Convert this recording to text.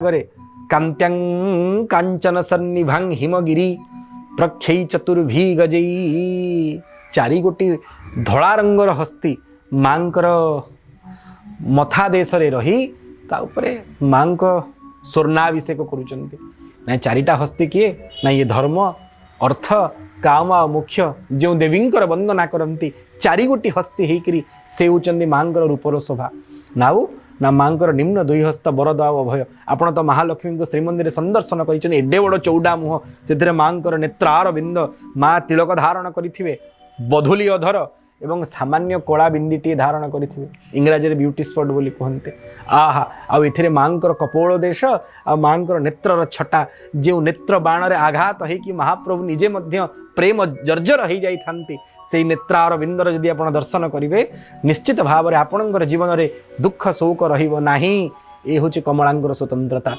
करे कांत्यां कांचन सन्निभां हिमगिरी प्रख्यै चतुर्भी गजई चारि गोटी धला रंगर हस्ती मांकर मथा देश रे रही ता उपरे मांक स्वर्णाभिषेक करुचंती ना चारिटा हस्ती किए ना ये धर्म अर्थ काम आ मुख्य जो देवींकर वंदना करती चारि गोटी हस्ती हेकरी से होचंदी मांकर रूपर शोभा नाउ ना मांकर निम्न दुई हस्त बरद अभय आपण तो महालक्ष्मी को श्रीमंदिर संदर्शन कर एडे बड़ चौड़ा मुह से मांकर नेत्रार बिंद माँ तिलक धारण करिथिबे बधुली अधर एवं सामान्य कला बिंदीटी धारण करिथिबे इंग्राजी ब्यूटी स्पॉट बोली कहते आहा आउ एथिरे मांकर कपोल देश आ मांकर नेत्रर छटा जो नेत्र बाण रे आघात है कि महाप्रभु निजे मध्य प्रेम जर्जर हो जाती से नेत्रार बिंदर जदि आप दर्शन करेंगे निश्चित भाव में आपणकर जीवन में दुख शोक रही नहीं। ये हूँ कमलांकर स्वतंत्रता।